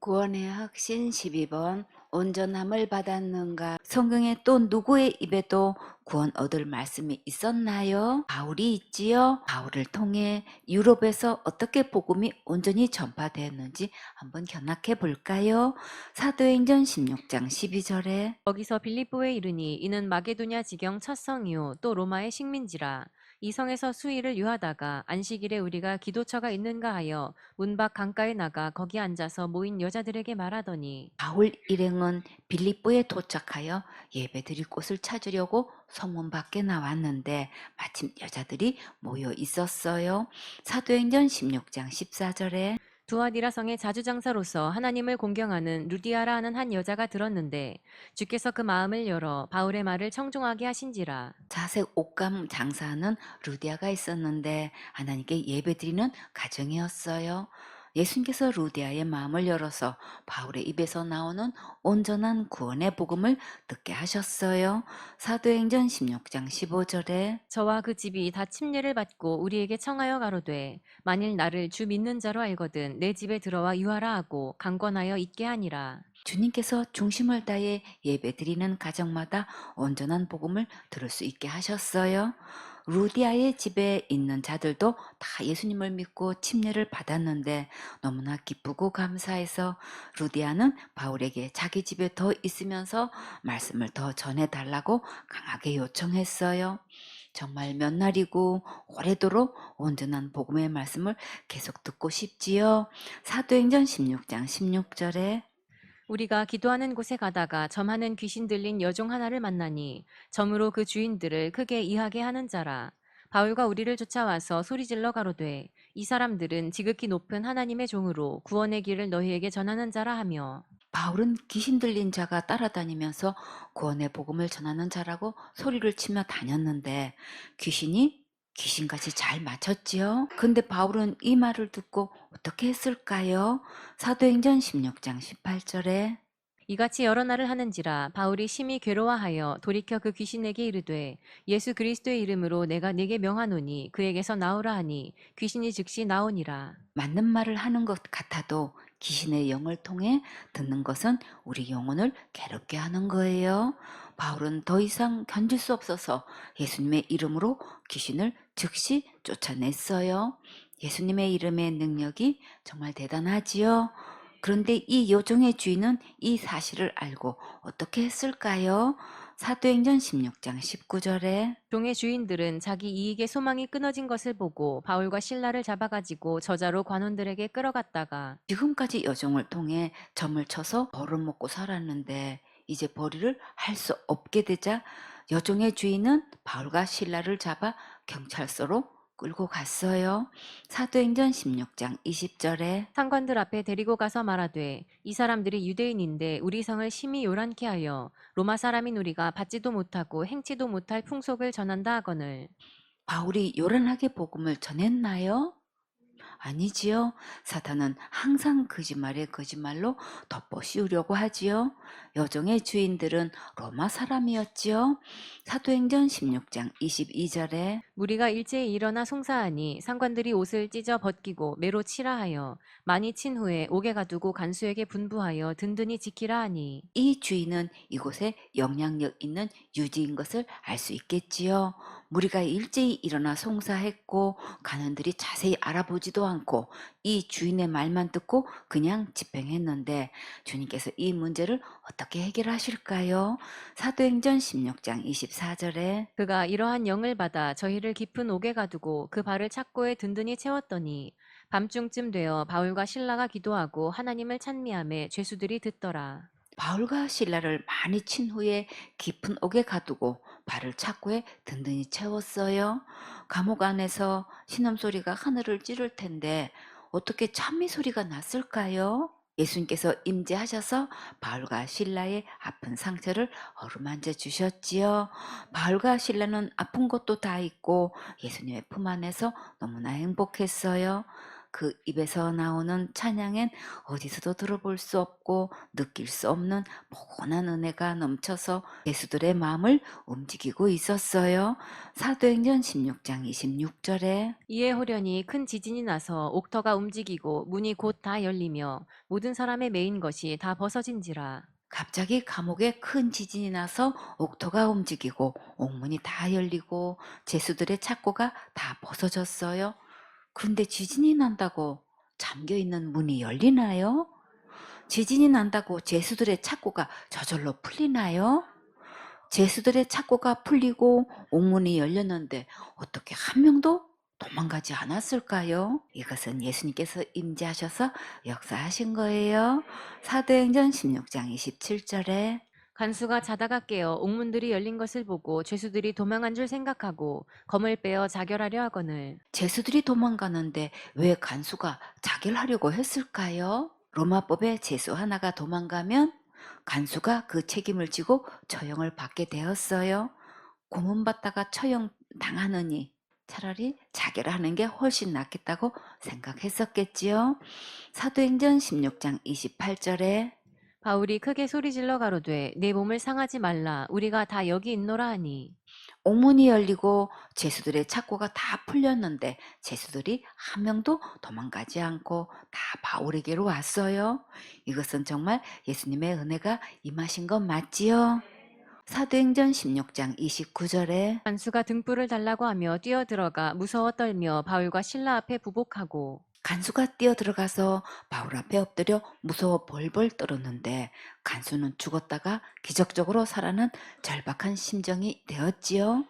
구원의核心 12번 온전함을 받았는가? 성경에 또 누구의 입에도 구원 얻을 말씀이 있었나요? 바울이 있지요. 바울을 통해 유럽에서 어떻게 복음이 온전히 전파되었는지 한번 견학해 볼까요? 사도행전 16장 12절에 거기서 빌립보에 이르니 이는 마게도냐 지경 첫 성이요 또 로마의 식민지라. 이 성에서 수일을 유하다가 안식일에 우리가 기도처가 있는가 하여 문 밖 강가에 나가 거기 앉아서 모인 여자들에게 말하더니 바울 일행은 빌립보에 도착하여 예배드릴 곳을 찾으려고 성문 밖에 나왔는데 마침 여자들이 모여 있었어요. 사도행전 16장 14절에 두아디라 성의 자주장사로서 하나님을 공경하는 루디아라 하는 한 여자가 들었는데 주께서 그 마음을 열어 바울의 말을 청중하게 하신지라. 자색 옷감 장사하는 루디아가 있었는데 하나님께 예배드리는 가정이었어요. 예수님께서 루디아의 마음을 열어서 바울의 입에서 나오는 온전한 구원의 복음을 듣게 하셨어요. 사도행전 16장 15절에 저와 그 집이 다 침례를 받고 우리에게 청하여 가로되 만일 나를 주 믿는 자로 알거든 내 집에 들어와 유하라 하고 강권하여 있게 하니라. 주님께서 중심을 다해 예배드리는 가정마다 온전한 복음을 들을 수 있게 하셨어요. 루디아의 집에 있는 자들도 다 예수님을 믿고 침례를 받았는데 너무나 기쁘고 감사해서 루디아는 바울에게 자기 집에 더 있으면서 말씀을 더 전해달라고 강하게 요청했어요. 정말 몇 날이고 오래도록 온전한 복음의 말씀을 계속 듣고 싶지요. 사도행전 16장 16절에 우리가 기도하는 곳에 가다가 점하는 귀신 들린 여종 하나를 만나니 점으로 그 주인들을 크게 이하게 하는 자라. 바울과 우리를 쫓아와서 소리질러 가로되 이 사람들은 지극히 높은 하나님의 종으로 구원의 길을 너희에게 전하는 자라 하며 바울은 귀신 들린 자가 따라다니면서 구원의 복음을 전하는 자라고 소리를 치며 다녔는데 귀신이 귀신같이 잘 맞췄지요. 근데 바울은 이 말을 듣고 어떻게 했을까요? 사도행전 16장 18절에 이같이 여러 날을 하는지라 바울이 심히 괴로워하여 돌이켜 그 귀신에게 이르되 예수 그리스도의 이름으로 내가 네게 명하노니 그에게서 나오라 하니 귀신이 즉시 나오니라. 맞는 말을 하는 것 같아도 귀신의 영을 통해 듣는 것은 우리 영혼을 괴롭게 하는 거예요. 바울은 더 이상 견딜 수 없어서 예수님의 이름으로 귀신을 즉시 쫓아냈어요. 예수님의 이름의 능력이 정말 대단하지요. 그런데 이 여종의 주인은 이 사실을 알고 어떻게 했을까요? 사도행전 16장 19절에 종의 주인들은 자기 이익의 소망이 끊어진 것을 보고 바울과 신라를 잡아가지고 저자로 관원들에게 끌어갔다가 지금까지 여정을 통해 점을 쳐서 벌어먹고 살았는데 이제 벌이를 할 수 없게 되자 여종의 주인은 바울과 신라를 잡아 경찰서로 끌고 갔어요. 사도행전 16장 20절에 상관들 앞에 데리고 가서 말하되 이 사람들이 유대인인데 우리 성을 심히 요란케 하여 로마 사람인 우리가 받지도 못하고 행치도 못할 풍속을 전한다 하거늘. 바울이 요란하게 복음을 전했나요? 아니지요. 사탄은 항상 거짓말에 거짓말로 덮어 씌우려고 하지요. 여종의 주인들은 로마 사람이었지요. 사도행전 16장 22절에 무리가 일제히 일어나 송사하니 상관들이 옷을 찢어 벗기고 매로 치라 하여 많이 친 후에 옥에 가두고 간수에게 분부하여 든든히 지키라 하니 이 주인은 이곳에 영향력 있는 유지인 것을 알 수 있겠지요. 무리가 일제히 일어나 송사했고 간원들이 자세히 알아보지도 않고 이 주인의 말만 듣고 그냥 집행했는데 주님께서 이 문제를 어떻게 해결하실까요? 사도행전 16장 24절에 그가 이러한 영을 받아 저희를 깊은 옥에 가두고 그 발을 착고에 든든히 채웠더니 밤중쯤 되어 바울과 신라가 기도하고 하나님을 찬미하며 죄수들이 듣더라. 바울과 신라를 많이 친 후에 깊은 옥에 가두고 발을 착고에 든든히 채웠어요. 감옥 안에서 신음소리가 하늘을 찌를 텐데 어떻게 찬미 소리가 났을까요? 예수님께서 임재하셔서 바울과 신라의 아픈 상처를 어루만져 주셨지요. 바울과 신라는 아픈 것도 다 있고 예수님의 품 안에서 너무나 행복했어요. 그 입에서 나오는 찬양엔 어디서도 들어볼 수 없고 느낄 수 없는 포근한 은혜가 넘쳐서 예수들의 마음을 움직이고 있었어요. 사도행전 16장 26절에 이에 호련히 큰 지진이 나서 옥터가 움직이고 문이 곧 다 열리며 모든 사람의 매인 것이 다 벗어진지라. 갑자기 감옥에 큰 지진이 나서 옥토가 움직이고 옥문이 다 열리고 죄수들의 착고가 다 벗어졌어요. 그런데 지진이 난다고 잠겨있는 문이 열리나요? 지진이 난다고 죄수들의 착고가 저절로 풀리나요? 죄수들의 착고가 풀리고 옥문이 열렸는데 어떻게 한 명도 도망가지 않았을까요? 이것은 예수님께서 임재하셔서 역사하신 거예요. 사도행전 16장 27절에 간수가 자다가 깨어 옥문들이 열린 것을 보고 죄수들이 도망한 줄 생각하고 검을 빼어 자결하려 하거늘. 죄수들이 도망가는데 왜 간수가 자결하려고 했을까요? 로마법에 죄수 하나가 도망가면 간수가 그 책임을 지고 처형을 받게 되었어요. 고문받다가 처형 당하느니 차라리 자결하는 게 훨씬 낫겠다고 생각했었겠지요. 사도행전 16장 28절에 바울이 크게 소리질러 가로되 내 몸을 상하지 말라 우리가 다 여기 있노라 하니. 옥문이 열리고 죄수들의 착고가 다 풀렸는데 죄수들이 한 명도 도망가지 않고 다 바울에게로 왔어요. 이것은 정말 예수님의 은혜가 임하신 것 맞지요? 사도행전 16장 29절에 간수가 등불을 달라고 하며 뛰어들어가 무서워 떨며 바울과 신라 앞에 부복하고. 간수가 뛰어들어가서 바울 앞에 엎드려 무서워 벌벌 떨었는데 간수는 죽었다가 기적적으로 살아난 절박한 심정이 되었지요.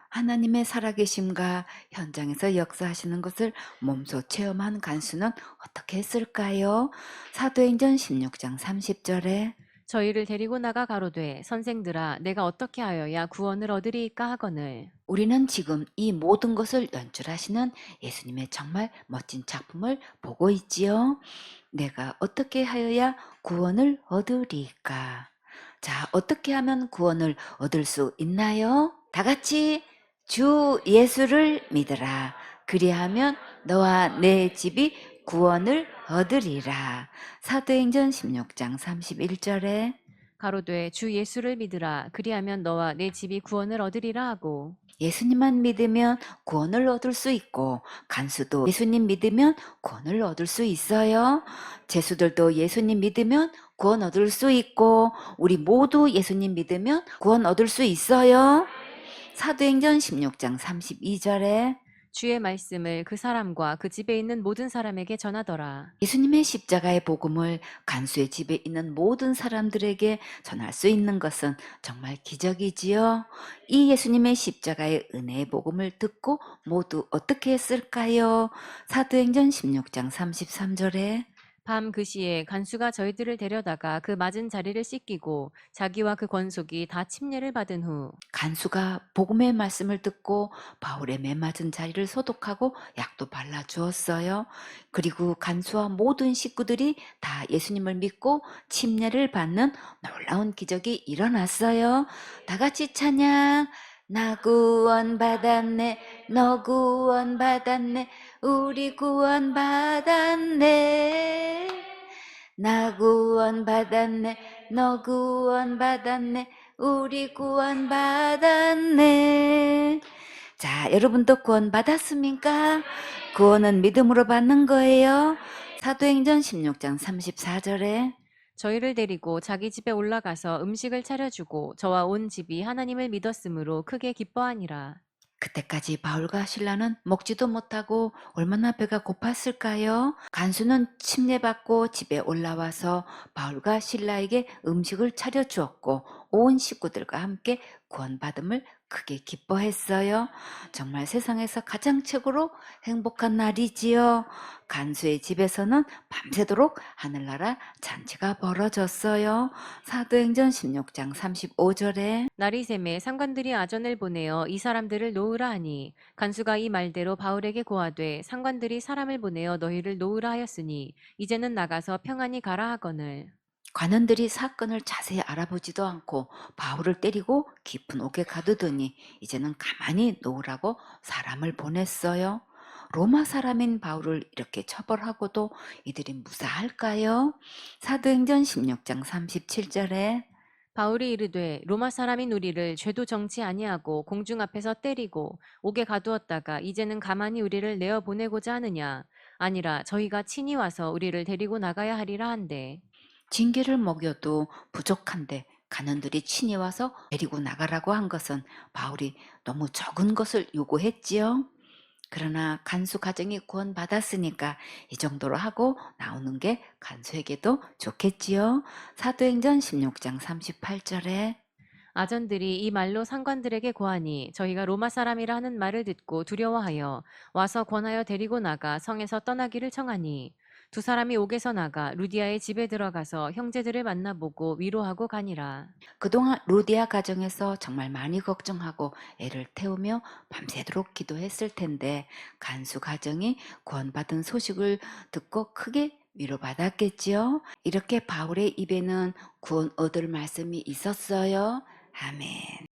하나님의 살아계심과 현장에서 역사하시는 것을 몸소 체험한 간수는 어떻게 했을까요? 사도행전 16장 30절에 저희를 데리고 나가 가로되 선생들아 내가 어떻게 하여야 구원을 얻으리이까 하거늘. 우리는 지금 이 모든 것을 연출하시는 예수님의 정말 멋진 작품을 보고 있지요. 내가 어떻게 하여야 구원을 얻으리까? 자, 어떻게 하면 구원을 얻을 수 있나요? 다 같이 주 예수를 믿으라. 그리하면 너와 내 집이 구원을 얻으리라. 사도행전 16장 31절에 가로되 주 예수를 믿으라 그리하면 너와 내 집이 구원을 얻으리라 하고. 예수님만 믿으면 구원을 얻을 수 있고 간수도 예수님 믿으면 구원을 얻을 수 있어요. 죄수들도 예수님 믿으면 구원 얻을 수 있고 우리 모두 예수님 믿으면 구원 얻을 수 있어요. 사도행전 16장 32절에 주의 말씀을 그 사람과 그 집에 있는 모든 사람에게 전하더라. 예수님의 십자가의 복음을 간수의 집에 있는 모든 사람들에게 전할 수 있는 것은 정말 기적이지요. 이 예수님의 십자가의 은혜의 복음을 듣고 모두 어떻게 했을까요? 사도행전 16장 33절에 밤 그 시에 간수가 저희들을 데려다가 그 맞은 자리를 씻기고 자기와 그 권속이 다 침례를 받은 후 간수가 복음의 말씀을 듣고 바울의 매맞은 자리를 소독하고 약도 발라주었어요. 그리고 간수와 모든 식구들이 다 예수님을 믿고 침례를 받는 놀라운 기적이 일어났어요. 다 같이 찬양. 나 구원 받았네, 너 구원 받았네, 우리 구원 받았네. 나 구원 받았네, 너 구원 받았네, 우리 구원 받았네. 자, 여러분도 구원 받았습니까? 구원은 믿음으로 받는 거예요. 사도행전 16장 34절에 저희를 데리고 자기 집에 올라가서 음식을 차려주고 저와 온 집이 하나님을 믿었으므로 크게 기뻐하니라. 그때까지 바울과 신라는 먹지도 못하고 얼마나 배가 고팠을까요? 간수는 침례받고 집에 올라와서 바울과 신라에게 음식을 차려주었고 온 식구들과 함께 구원받음을 크게 기뻐했어요. 정말 세상에서 가장 최고로 행복한 날이지요. 간수의 집에서는 밤새도록 하늘나라 잔치가 벌어졌어요. 사도행전 16장 35절에 날이 샘에 상관들이 아전을 보내어 이 사람들을 놓으라 하니 간수가 이 말대로 바울에게 고하되 상관들이 사람을 보내어 너희를 놓으라 하였으니 이제는 나가서 평안히 가라 하거늘. 관원들이 사건을 자세히 알아보지도 않고 바울을 때리고 깊은 옥에 가두더니 이제는 가만히 놓으라고 사람을 보냈어요. 로마 사람인 바울을 이렇게 처벌하고도 이들이 무사할까요? 사도행전 16장 37절에 바울이 이르되 로마 사람인 우리를 죄도 정치 아니하고 공중 앞에서 때리고 옥에 가두었다가 이제는 가만히 우리를 내어 보내고자 하느냐 아니라 저희가 친히 와서 우리를 데리고 나가야 하리라 한대. 징계를 먹여도 부족한데 간원들이 친히 와서 데리고 나가라고 한 것은 바울이 너무 적은 것을 요구했지요. 그러나 간수 가정이 구원받았으니까 이 정도로 하고 나오는 게 간수에게도 좋겠지요. 사도행전 16장 38절에 아전들이 이 말로 상관들에게 고하니 저희가 로마 사람이라 하는 말을 듣고 두려워하여 와서 권하여 데리고 나가 성에서 떠나기를 청하니 두 사람이 옥에서 나가 루디아의 집에 들어가서 형제들을 만나보고 위로하고 가니라. 그동안 루디아 가정에서 정말 많이 걱정하고 애를 태우며 밤새도록 기도했을 텐데 간수 가정이 구원받은 소식을 듣고 크게 위로받았겠지요. 이렇게 바울의 입에는 구원 얻을 말씀이 있었어요. 아멘.